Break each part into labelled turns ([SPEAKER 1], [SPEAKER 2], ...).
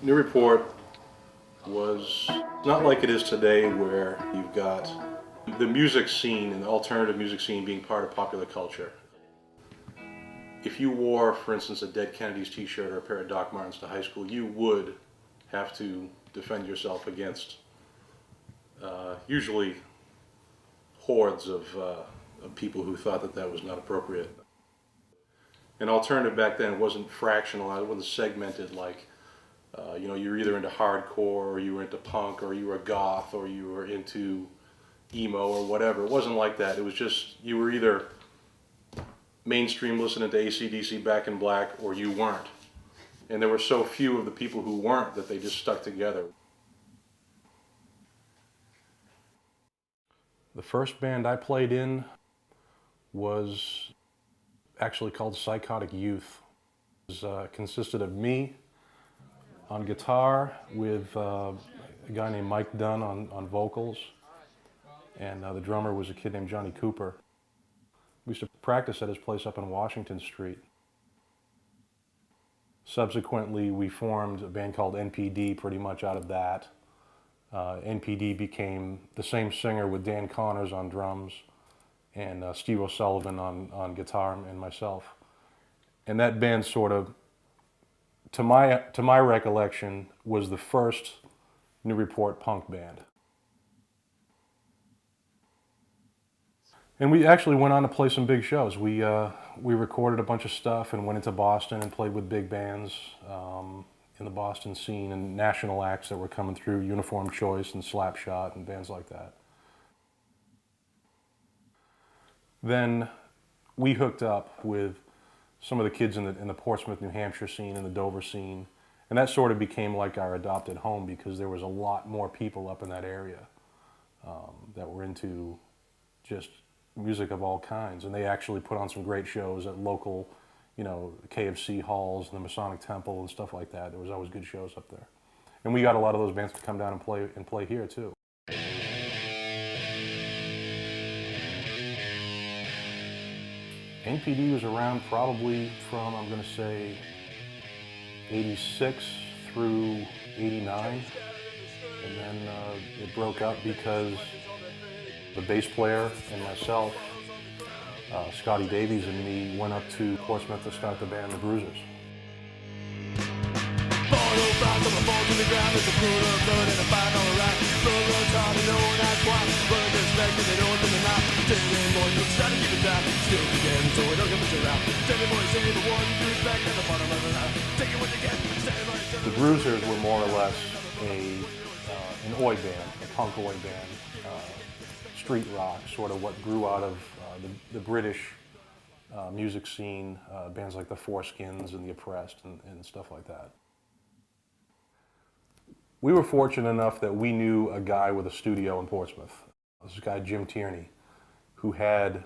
[SPEAKER 1] Newburyport was not like it is today, where you've got the music scene and the alternative music scene being part of popular culture. If you wore, for instance, a Dead Kennedys t-shirt or a pair of Doc Martens to high school, you would have to defend yourself against usually hordes of people who thought that that was not appropriate. And alternative back then wasn't fractional, it wasn't segmented like, you know, you were either into hardcore or you were into punk or you were goth or you were into emo or whatever. It wasn't like that. It was just, you were either mainstream listening to AC/DC Back in Black or you weren't. And there were so few of the people who weren't that they just stuck together. The first band I played in was actually called Psychotic Youth. It consisted of me on guitar with a guy named Mike Dunn on vocals, and the drummer was a kid named Johnny Cooper. We used to practice at his place up on Washington Street. Subsequently, we formed a band called NPD pretty much out of that. NPD became the same singer with Dan Connors on drums and Steve O'Sullivan on guitar and myself. And that band sort of, to my recollection, was the first Newburyport punk band. And we actually went on to play some big shows. We recorded a bunch of stuff and went into Boston and played with big bands in the Boston scene and national acts that were coming through, Uniform Choice and Slapshot and bands like that. Then we hooked up with some of the kids in the Portsmouth, New Hampshire scene and the Dover scene, and that sort of became like our adopted home because there was a lot more people up in that area that were into just music of all kinds, and they actually put on some great shows at local, you know, KFC halls and the Masonic Temple and stuff like that. There was always good shows up there, and we got a lot of those bands to come down and play here too. NPD was around probably from, I'm going to say, 86 through 89, and then it broke up because the bass player and myself, Scotty Davies and me, went up to Portsmouth to start the band, the Bruisers. The Bruisers were more or less an oi band, a punk oi band, street rock, sort of what grew out of the British music scene, bands like the Foreskins and the Oppressed and stuff like that. We were fortunate enough that we knew a guy with a studio in Portsmouth. This guy, Jim Tierney, who had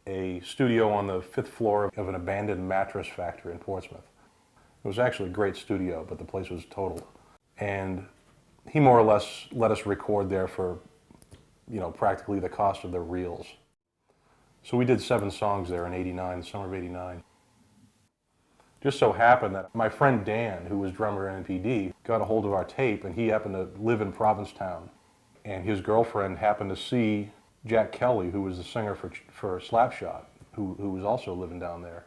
[SPEAKER 1] a studio on the 5th floor of an abandoned mattress factory in Portsmouth. It was actually a great studio, but the place was totaled. And he more or less let us record there for, you know, practically the cost of their reels. So we did 7 songs there in '89, the summer of '89. Just so happened that my friend Dan, who was drummer in NPD, got a hold of our tape, and he happened to live in Provincetown. And his girlfriend happened to see Jack Kelly, who was the singer for Slapshot, who was also living down there,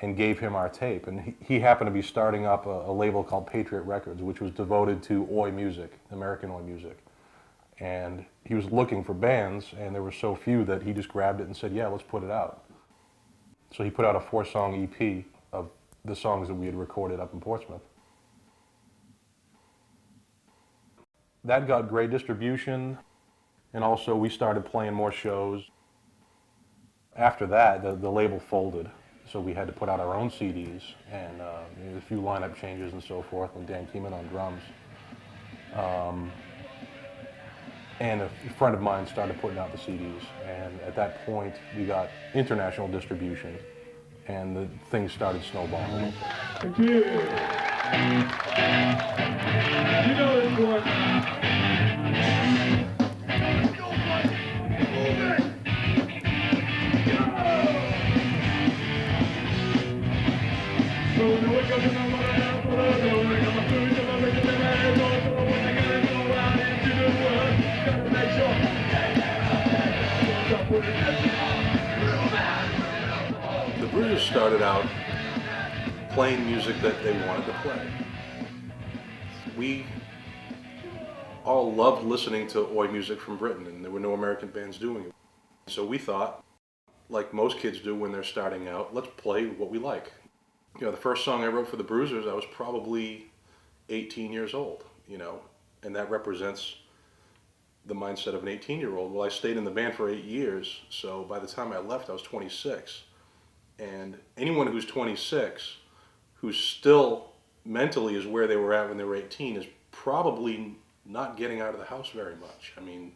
[SPEAKER 1] and gave him our tape. And he happened to be starting up a label called Patriot Records, which was devoted to oi music, American oi music. And he was looking for bands, and there were so few that he just grabbed it and said, yeah, let's put it out. So he put out a 4-song EP of the songs that we had recorded up in Portsmouth. That got great distribution, and also we started playing more shows. After that, the label folded, so we had to put out our own CDs, and a few lineup changes and so forth, and Dan came in on drums. And a friend of mine started putting out the CDs, and at that point we got international distribution, and the things started snowballing.
[SPEAKER 2] Thank you. You know this one. So when you wake up in the morning,
[SPEAKER 1] The Bruisers started out playing music that they wanted to play. We all loved listening to oi music from Britain, and there were no American bands doing it. So we thought, like most kids do when they're starting out, let's play what we like. You know, the first song I wrote for the Bruisers, I was probably 18 years old, you know, and that represents the mindset of an 18-year-old. Well, I stayed in the band for 8 years, so by the time I left, I was 26. And anyone who's 26, who still mentally is where they were at when they were 18, is probably not getting out of the house very much. I mean,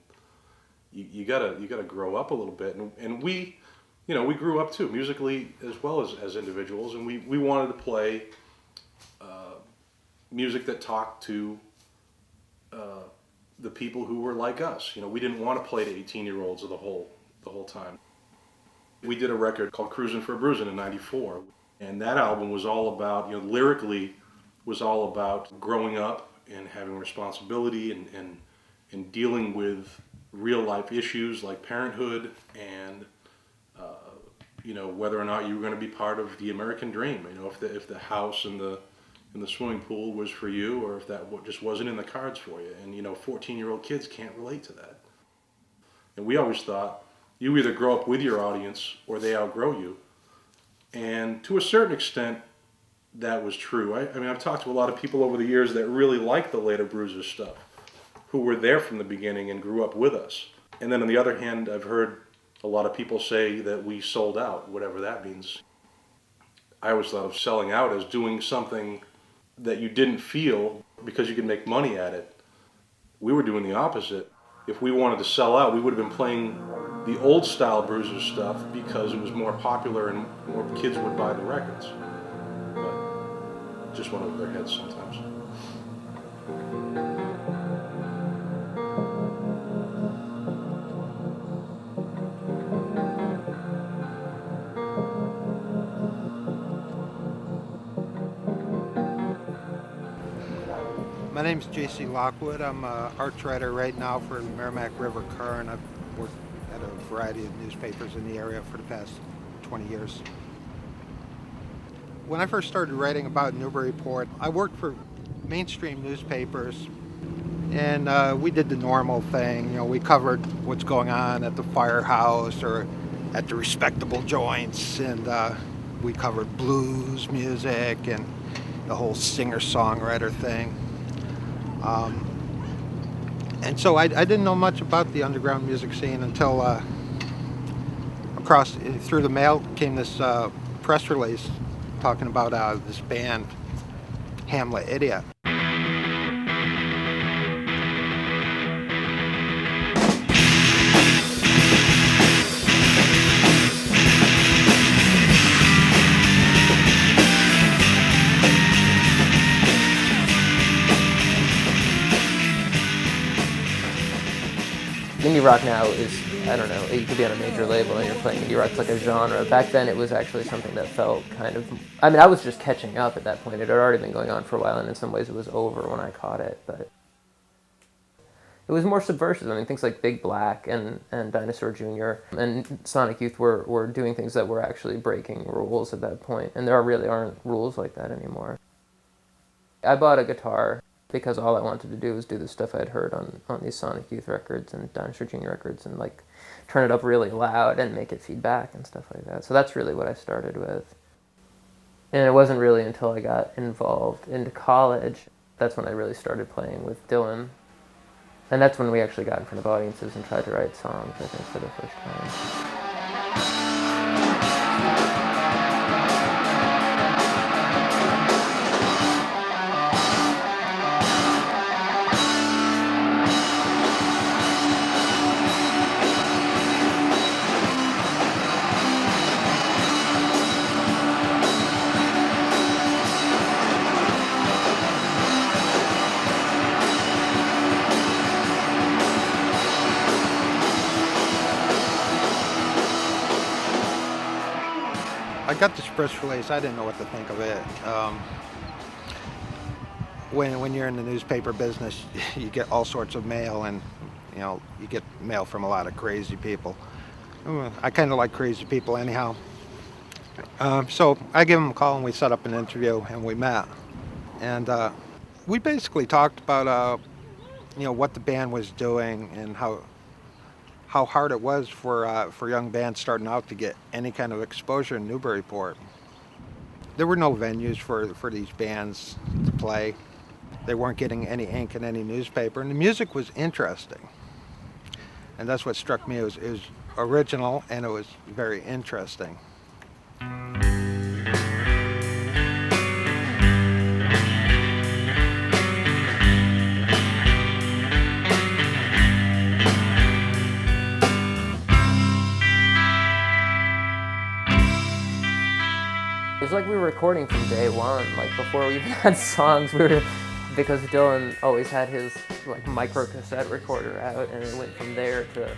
[SPEAKER 1] you gotta grow up a little bit, and we, you know, we grew up too, musically as well as individuals, and we wanted to play music that talked to the people who were like us. You know, we didn't want to play to 18-year-olds the whole time. We did a record called Cruisin' for a Bruisin' in '94, and that album was all about, you know, lyrically was all about growing up and having responsibility and dealing with real life issues like parenthood and you know, whether or not you were going to be part of the American dream. You know, if the house and the swimming pool was for you, or if that just wasn't in the cards for you. And you know, 14-year-old kids can't relate to that. And we always thought you either grow up with your audience or they outgrow you. And to a certain extent, that was true. I mean, I've talked to a lot of people over the years that really like the later Bruisers stuff, who were there from the beginning and grew up with us. And then on the other hand, I've heard a lot of people say that we sold out, whatever that means. I always thought of selling out as doing something that you didn't feel because you could make money at it. We were doing the opposite. If we wanted to sell out, we would have been playing the old style Bruisers stuff because it was more popular and more kids would buy the records. But it just went over their heads sometimes.
[SPEAKER 3] My name's J.C. Lockwood. I'm an arts writer right now for the Merrimack River Car, and I've worked at a variety of newspapers in the area for the past 20 years. When I first started writing about Newburyport, I worked for mainstream newspapers, and we did the normal thing. You know, we covered what's going on at the firehouse or at the respectable joints, and we covered blues music and the whole singer-songwriter thing. And so I didn't know much about the underground music scene until through the mail came this press release talking about this band, Hamlet Idiot.
[SPEAKER 4] Indie rock now is, I don't know, you could be on a major label and you're playing indie rock. It's like a genre. Back then it was actually something that felt kind of, I mean, I was just catching up at that point. It had already been going on for a while, and in some ways it was over when I caught it, but it was more subversive. I mean, things like Big Black and Dinosaur Jr. and Sonic Youth were doing things that were actually breaking rules at that point, and there really aren't rules like that anymore. I bought a guitar because all I wanted to do was do the stuff I'd heard on these Sonic Youth records and Dinosaur Jr. records, and like turn it up really loud and make it feedback and stuff like that. So that's really what I started with. And it wasn't really until I got involved into college, that's when I really started playing with Dylan. And that's when we actually got in front of audiences and tried to write songs, I think, for the first time.
[SPEAKER 3] I got this press release. I didn't know what to think of it. When you're in the newspaper business, you get all sorts of mail, and you know, you get mail from a lot of crazy people. I kind of like crazy people anyhow. So I gave him a call and we set up an interview and we met. And we basically talked about what the band was doing and how hard it was for young bands starting out to get any kind of exposure in Newburyport. There were no venues for these bands to play. They weren't getting any ink in any newspaper, and the music was interesting. And that's what struck me. It was original and it was very interesting.
[SPEAKER 4] It was like we were recording from day one, like before we even had songs, because Dylan always had his like micro cassette recorder out, and it went from there to,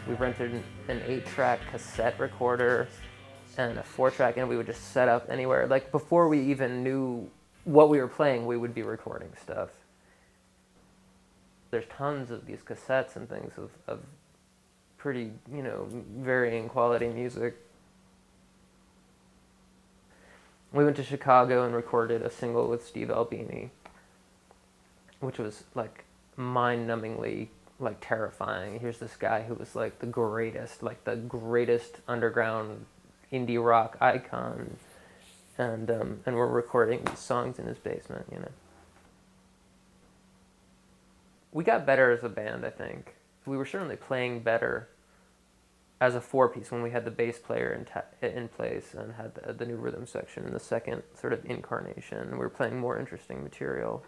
[SPEAKER 4] we rented an 8-track cassette recorder and a 4-track, and we would just set up anywhere. Like before we even knew what we were playing, we would be recording stuff. There's tons of these cassettes and things of pretty, varying quality music. We went to Chicago and recorded a single with Steve Albini, which was like mind-numbingly like terrifying. Here's this guy who was like the greatest underground indie rock icon, and we're recording these songs in his basement. We got better as a band, I think. We were certainly playing better as a 4-piece when we had the bass player in place and had the new rhythm section in the second sort of incarnation. We were playing more interesting material.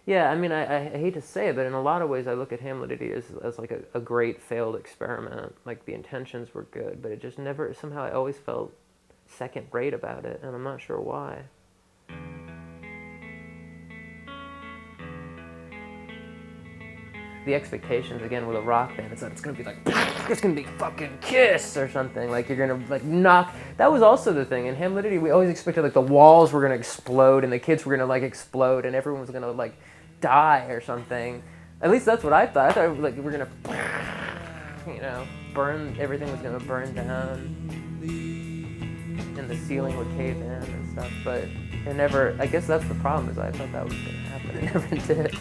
[SPEAKER 4] Yeah, I mean, I hate to say it, but in a lot of ways I look at Hamlet as like a great failed experiment. Like the intentions were good, but it just never, somehow I always felt second rate about it, and I'm not sure why. The expectations again with a rock band is that it's gonna be like, it's gonna be fucking Kiss or something. Like you're gonna like knock. That was also the thing in Hamlet. We always expected like the walls were gonna explode and the kids were gonna like explode and everyone was gonna like die or something. At least that's what I thought. I thought like we're gonna, burn. Everything was gonna burn down, and the ceiling would cave in and stuff. But it never. I guess that's the problem. Is I thought that was gonna happen. It never did.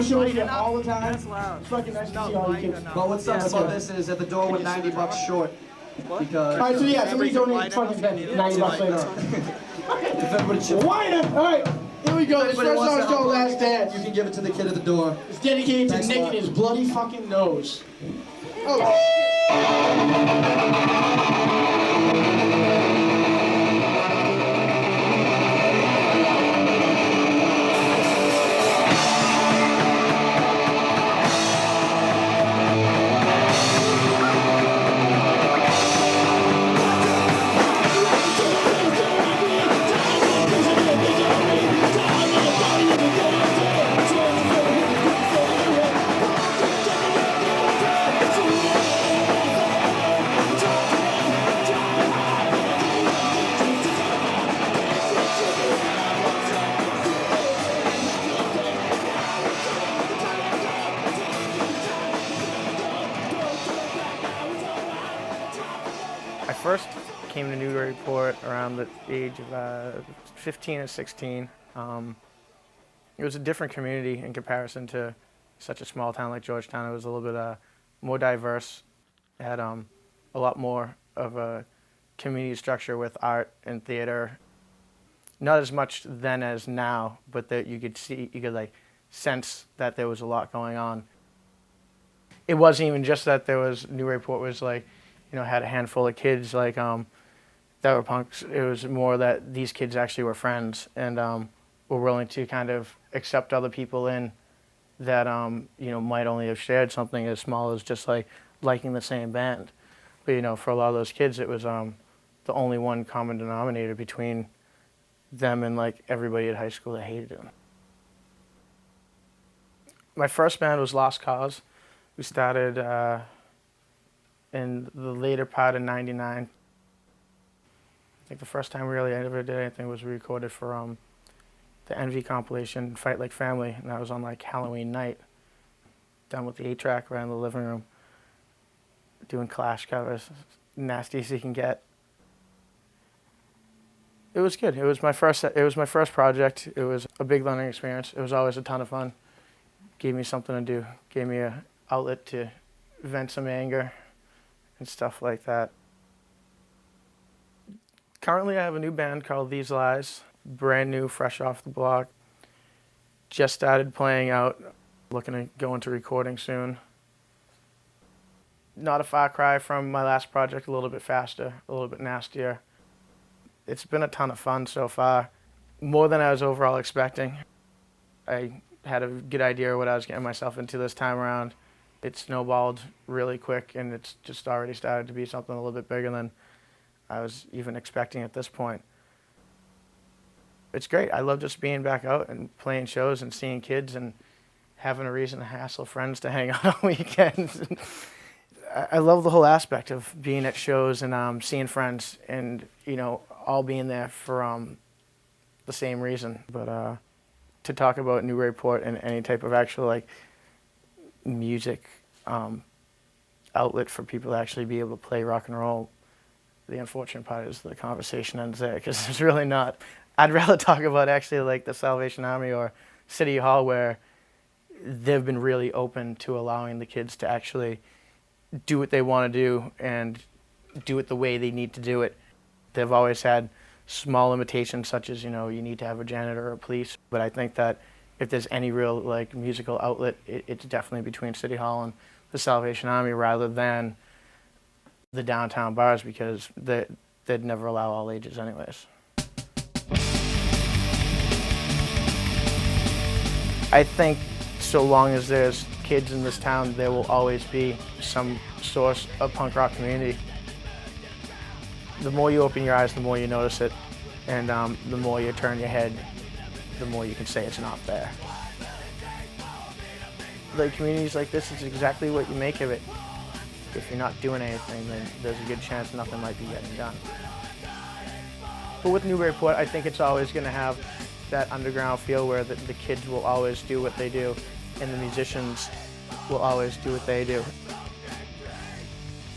[SPEAKER 5] Shows you all the time. That's loud. It's fucking nice to see all you kids.
[SPEAKER 6] But what's up about this is at the door with $90 short. Because
[SPEAKER 5] all right, so yeah, somebody donate fucking $90 later on.
[SPEAKER 6] if everybody chips,
[SPEAKER 5] Why not? All right, here we go. This first song is called Last Dance.
[SPEAKER 6] you can give it to the kid at the door.
[SPEAKER 5] It's dedicated to Nick and his bloody fucking nose. Oh.
[SPEAKER 7] First came to Newburyport around the age of 15 or 16. It was a different community in comparison to such a small town like Georgetown. It was a little bit more diverse. It had a lot more of a community structure with art and theater. Not as much then as now, but that you could like sense that there was a lot going on. It wasn't even just that Newburyport was like, had a handful of kids like that were punks. It was more that these kids actually were friends, and were willing to kind of accept other people in that might only have shared something as small as just like liking the same band. But for a lot of those kids, it was the only one common denominator between them and like everybody at high school that hated them. My first band was Lost Cause. We started in the later part of '99. I think the first time really I ever did anything was we recorded for the Envy compilation, Fight Like Family, and that was on like Halloween night. Done with the 8-track around the living room, doing Clash covers, nasty as you can get. It was good. It was my first project. It was a big learning experience. It was always a ton of fun. Gave me something to do. Gave me an outlet to vent some anger and stuff like that. Currently, I have a new band called These Lies. Brand new, fresh off the block. Just started playing out. Looking to go into recording soon. Not a far cry from my last project, a little bit faster, a little bit nastier. It's been a ton of fun so far. More than I was overall expecting. I had a good idea of what I was getting myself into this time around. It snowballed really quick, and it's just already started to be something a little bit bigger than I was even expecting at this point. It's great. I love just being back out and playing shows and seeing kids and having a reason to hassle friends to hang out on weekends. I love the whole aspect of being at shows and seeing friends and, all being there for the same reason. But to talk about Newburyport and any type of actual like music outlet for people to actually be able to play rock and roll, the unfortunate part is the conversation ends there because it's really not. I'd rather talk about actually like the Salvation Army or City Hall where they've been really open to allowing the kids to actually do what they want to do and do it the way they need to do it. They've always had small limitations such as, you need to have a janitor or a police. But I think that if there's any real like musical outlet, it's definitely between City Hall and the Salvation Army rather than the downtown bars because they'd never allow all ages anyways. I think so long as there's kids in this town, there will always be some source of punk rock community. The more you open your eyes, the more you notice it, and the more you turn your head, the more you can say it's not there. Like communities like this is exactly what you make of it. If you're not doing anything, then there's a good chance nothing might be getting done. But with Newburyport, I think it's always going to have that underground feel where the kids will always do what they do and the musicians will always do what they do.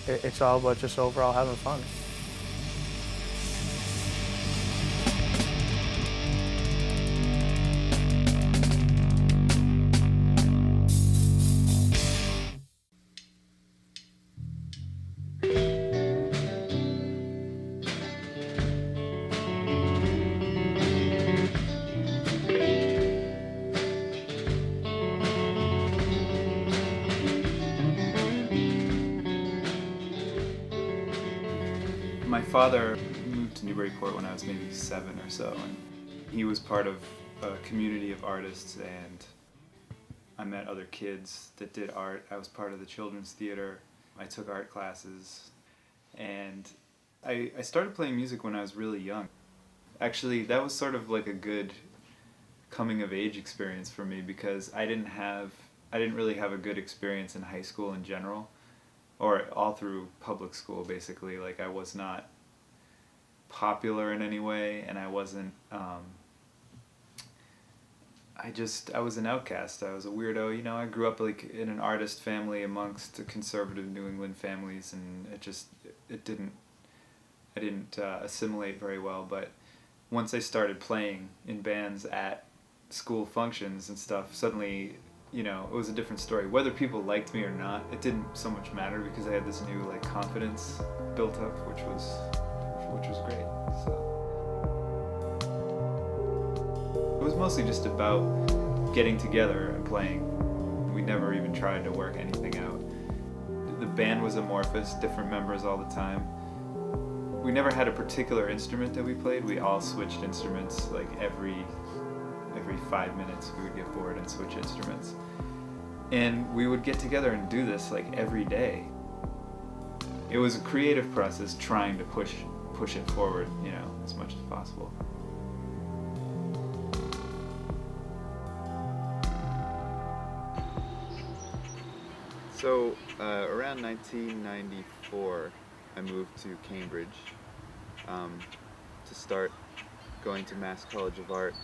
[SPEAKER 7] It's all about just overall having fun.
[SPEAKER 8] My father moved to Newburyport when I was maybe 7 or so, and he was part of a community of artists, and I met other kids that did art. I was part of the children's theater. I took art classes, and I started playing music when I was really young. Actually, that was sort of like a good coming of age experience for me because I didn't really have a good experience in high school in general. Or all through public school, basically. Like, I was not popular in any way, and I wasn't, I was an outcast. I was a weirdo, I grew up, like, in an artist family amongst conservative New England families, and I didn't assimilate very well, but once I started playing in bands at school functions and stuff, suddenly it was a different story. Whether people liked me or not, it didn't so much matter because I had this new like confidence built up, which was great. So it was mostly just about getting together and playing. We never even tried to work anything out. The band was amorphous, different members all the time. We never had a particular instrument that we played. We all switched instruments like every every 5 minutes we would get bored and switch instruments. And we would get together and do this like every day. It was a creative process trying to push it forward, you know, as much as possible.
[SPEAKER 9] So around 1994, I moved to Cambridge to start going to Mass College of Art,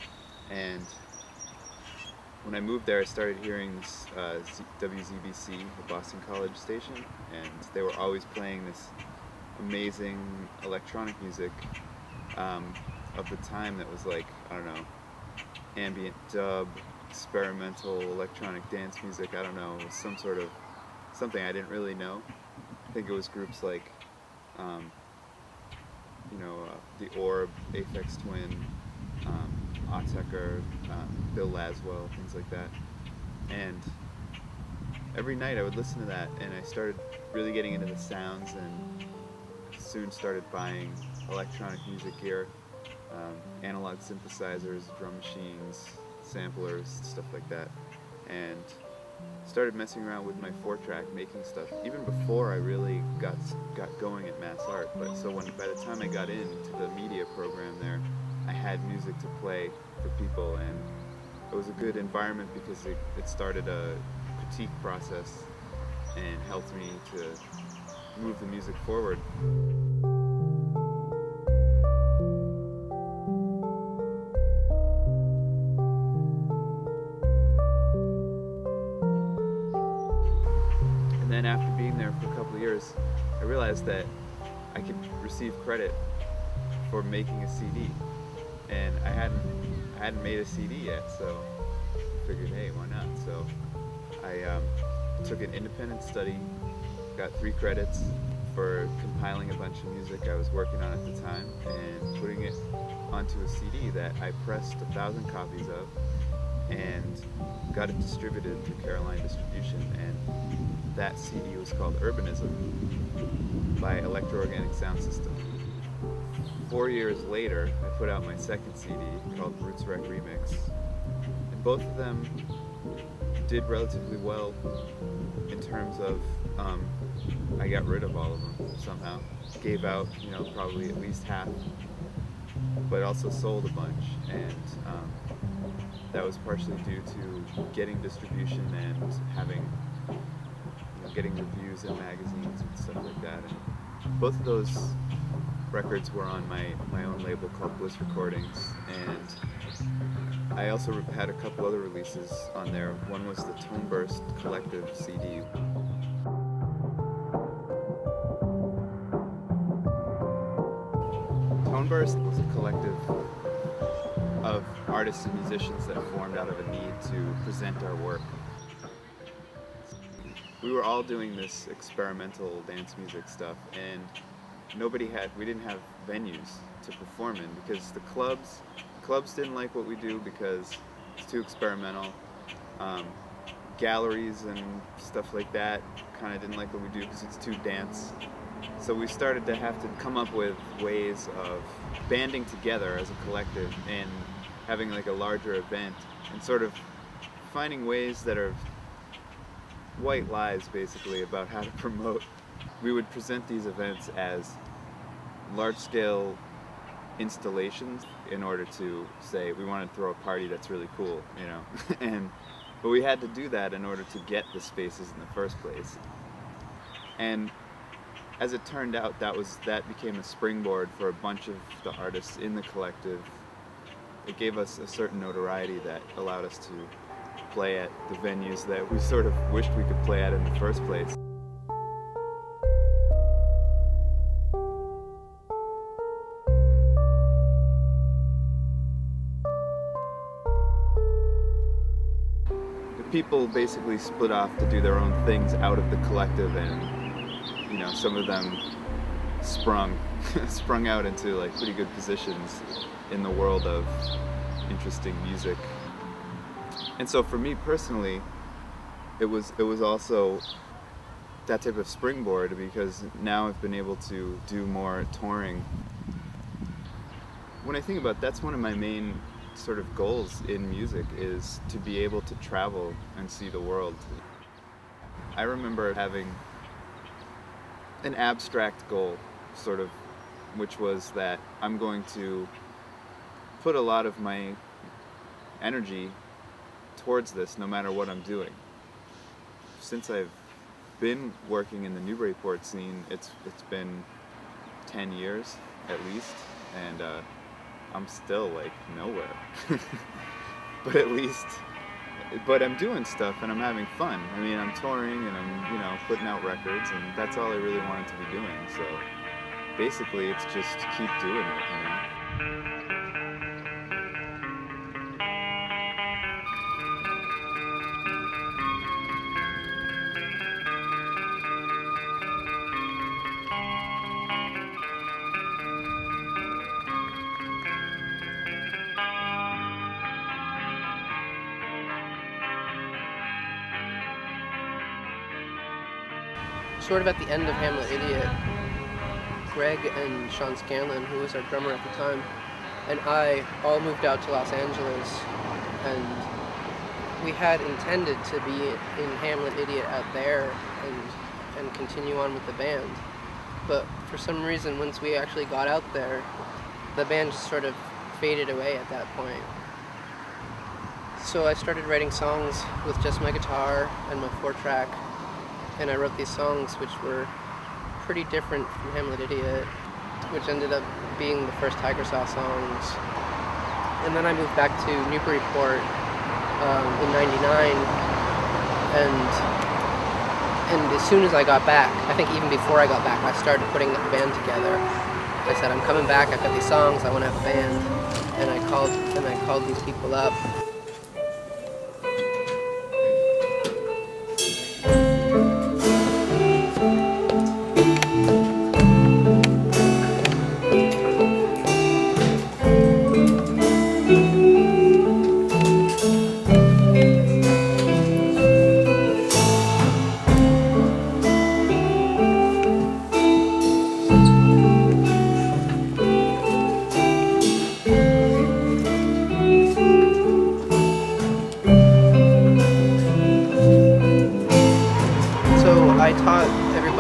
[SPEAKER 9] and when I moved there I started hearing this WZBC, the Boston College station, and they were always playing this amazing electronic music of the time that was like, I don't know, ambient dub, experimental electronic dance music, I don't know, it was some sort of something I didn't really know. I think it was groups like, The Orb, Aphex Twin, Autechre, Bill Laswell, things like that. And every night I would listen to that, and I started really getting into the sounds, and soon started buying electronic music gear, analog synthesizers, drum machines, samplers, stuff like that, and started messing around with my 4-track, making stuff even before I really got going at Mass Art. But so by the time I got into the media program there, I had music to play for people, and it was a good environment because it started a critique process and helped me to move the music forward. And then after being there for a couple of years, I realized that I could receive credit for making a CD, and I hadn't made a CD yet, so I figured, hey, why not? So I took an independent study, got 3 credits for compiling a bunch of music I was working on at the time and putting it onto a CD that I pressed 1,000 copies of and got it distributed through Caroline Distribution, and that CD was called Urbanism by Electro Organic Sound System. 4 years later, I put out my second CD called Roots Rec Remix, and both of them did relatively well in terms of I got rid of all of them somehow, gave out, probably at least half, but also sold a bunch, and that was partially due to getting distribution and having, getting reviews in magazines and stuff like that. And both of those records were on my own label called Bliss Recordings, and I also had a couple other releases on there. One was the Tone Burst Collective CD. Tone Burst was a collective of artists and musicians that formed out of a need to present our work. We were all doing this experimental dance music stuff, and we didn't have venues to perform in because the clubs didn't like what we do because it's too experimental. Galleries and stuff like that kind of didn't like what we do because it's too dance. So we started to have to come up with ways of banding together as a collective and having like a larger event and sort of finding ways that are white lies basically about how to promote. We would present these events as large-scale installations in order to say we want to throw a party that's really cool, but we had to do that in order to get the spaces in the first place. And as it turned out, that became a springboard for a bunch of the artists in the collective. It gave us a certain notoriety that allowed us to play at the venues that we sort of wished we could play at in the first place. The people basically split off to do their own things out of the collective, and some of them sprung out into like pretty good positions in the world of interesting music. And so for me personally, it was also that type of springboard, because now I've been able to do more touring. When I think about it, that's one of my main sort of goals in music is to be able to travel and see the world. I remember having an abstract goal, sort of, which was that I'm going to put a lot of my energy towards this no matter what I'm doing. Since I've been working in the Newburyport scene, it's been 10 years at least, and I'm still like nowhere. But I'm doing stuff and I'm having fun. I mean, I'm touring and I'm, putting out records, and that's all I really wanted to be doing. So basically it's just keep doing it.
[SPEAKER 4] Sort of at the end of Hamlet Idiot, Greg and Sean Scanlon, who was our drummer at the time, and I all moved out to Los Angeles, and we had intended to be in Hamlet Idiot out there and continue on with the band. But for some reason, once we actually got out there, the band just sort of faded away at that point. So I started writing songs with just my guitar and my 4-track, and I wrote these songs which were pretty different from Hamlet Idiot, which ended up being the first Tiger Saw songs. And then I moved back to Newburyport in '99, and as soon as I got back, I think even before I got back, I started putting the band together. I said, I'm coming back, I've got these songs, I want to have a band. And I called these people up.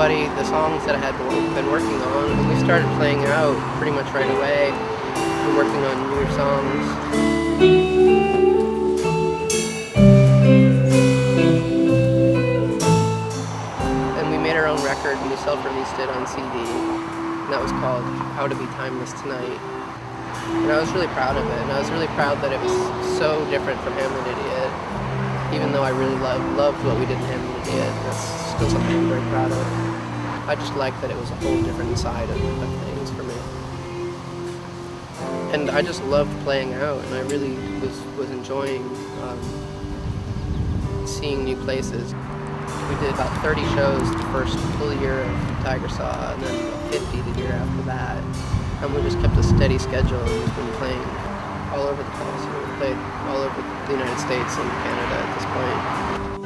[SPEAKER 4] The songs that I had been working on, and we started playing out pretty much right away. We're working on newer songs. And we made our own record and we self-released it on CD, and that was called How to Be Timeless Tonight. And I was really proud of it, and I was really proud that it was so different from Hamlet Idiot, even though I really loved what we did in Hamlet Idiot. That's still something I'm very proud of. I just liked that it was a whole different side of things for me. And I just loved playing out, and I really was enjoying seeing new places. We did about 30 shows the first full year of Tiger Saw, and then 50 the year after that. And we just kept a steady schedule, and we've been playing all over the place. We played all over the United States and Canada at this point.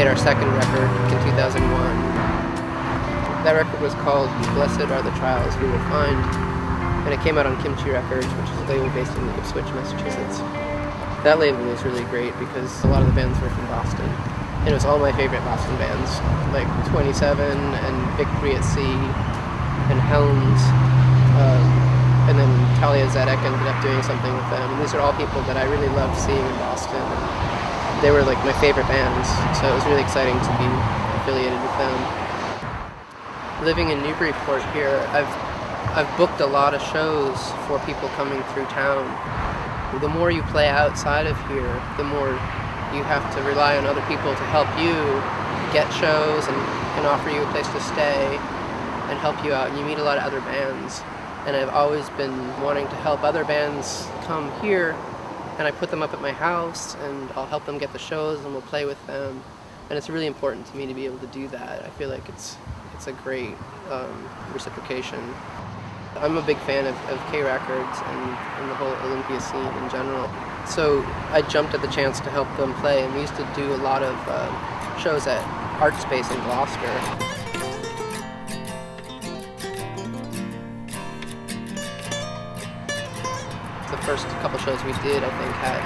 [SPEAKER 4] Our second record in 2001. That record was called Blessed Are the Trials We Will Find, and it came out on Kimchi Records, which is a label based in Ipswich, Massachusetts. That label was really great because a lot of the bands were from Boston, and it was all my favorite Boston bands, like 27 and Victory at Sea and Helms, and then Talia Zedek ended up doing something with them. And these are all people that I really loved seeing in Boston. They were like my favorite bands, so it was really exciting to be affiliated with them. Living in Newburyport here, I've booked a lot of shows for people coming through town. The more you play outside of here, the more you have to rely on other people to help you get shows and offer you a place to stay and help you out, and you meet a lot of other bands. and I've always been wanting to help other bands come here, and I put them up at my house, and I'll help them get the shows, and we'll play with them, and it's really important to me to be able to do that. I feel like it's a great reciprocation. I'm a big fan of K Records and the whole Olympia scene in general. So I jumped at the chance to help them play, and we used to do a lot of shows at Art Space in Gloucester. The first couple shows we did, I think, had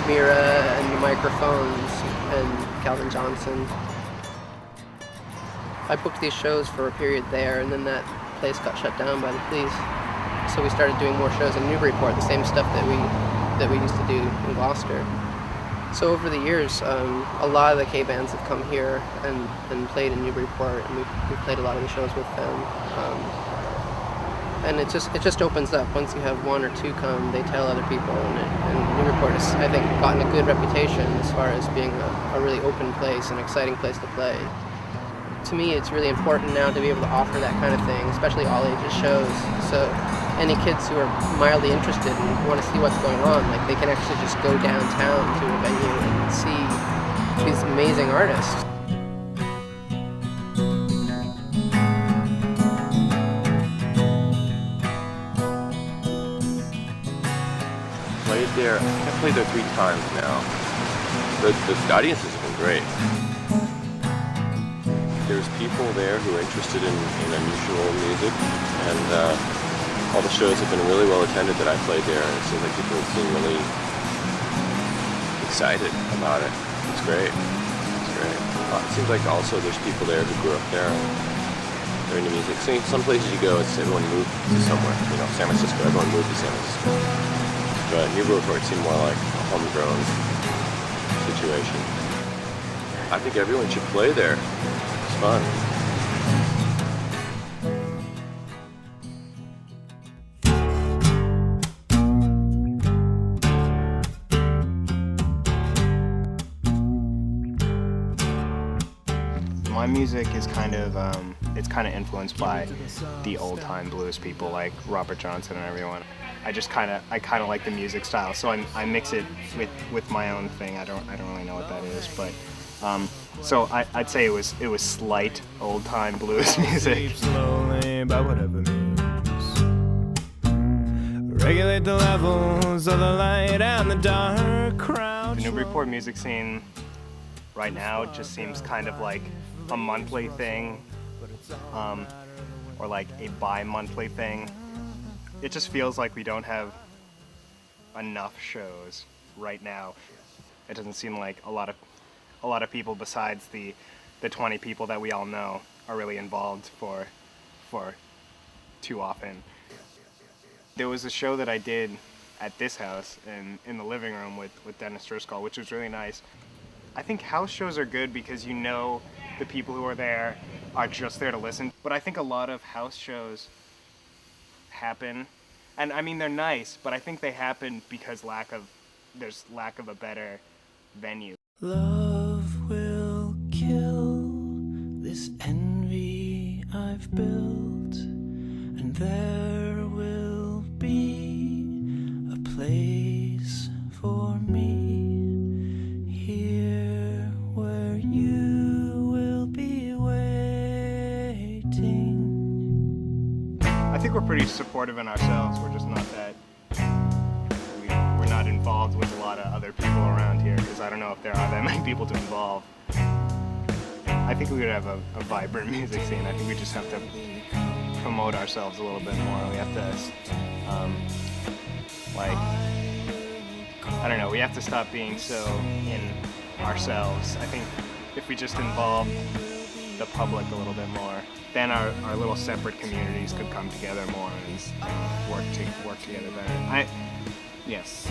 [SPEAKER 4] Mira and the Microphones and Calvin Johnson. I booked these shows for a period there, and then that place got shut down by the police. So we started doing more shows in Newburyport, the same stuff that we used to do in Gloucester. So over the years, a lot of the K bands have come here and played in Newburyport, and we played a lot of the shows with them. And it just opens up. Once you have one or two come, they tell other people, and Newburyport has, I think, gotten a good reputation as far as being a really open place, an exciting place to play. To me, it's really important now to be able to offer that kind of thing, especially all ages shows. So any kids who are mildly interested and want to see what's going on, like, they can actually just go downtown to a venue and see these amazing artists.
[SPEAKER 10] I've played there 3 times now. The audiences have been great. There's people there who are interested in unusual music, and all the shows have been really well attended that I played there, and it seems like people seem really excited about it. It's great. It's great. It seems like also there's people there who grew up there and they're into music. Some places you go, it's everyone moved to somewhere. You know, San Francisco, everyone moved to San Francisco. But Newburyport seemed more like a homegrown situation. I think everyone should play there. It's fun.
[SPEAKER 11] My music is kind of influenced by the old time blues people like Robert Johnson and everyone. I kind of like the music style, so I mix it with my own thing. I don't really know what that is, but so I'd say it was slight old time blues music.
[SPEAKER 12] Slowly by whatever means. Regulate the levels of the light and the dark crowd.
[SPEAKER 11] The Newburyport music scene right now just seems kind of like a monthly thing, or like a bi-monthly thing. It just feels like we don't have enough shows right now. It doesn't seem like a lot of people besides the 20 people that we all know are really involved for too often. There was a show that I did at this house in the living room with Dennis Trussell, which was really nice. I think house shows are good because you know the people who are there are just there to listen. But I think a lot of house shows happen, and I mean they're nice, but I think they happen because there's lack of a better venue.
[SPEAKER 12] Love will kill this envy I've built, and there will be a place for me here where you will be waiting.
[SPEAKER 11] I think we're pretty supportive in ourselves. We're just not that. We're not involved with a lot of other people around here because I don't know if there are that many people to involve. I think we would have a vibrant music scene. I think we just have to promote ourselves a little bit more. We have to, I don't know, we have to stop being so in ourselves. I think if we just involve the public a little bit more, then our little separate communities could come together more and work together better. Yes.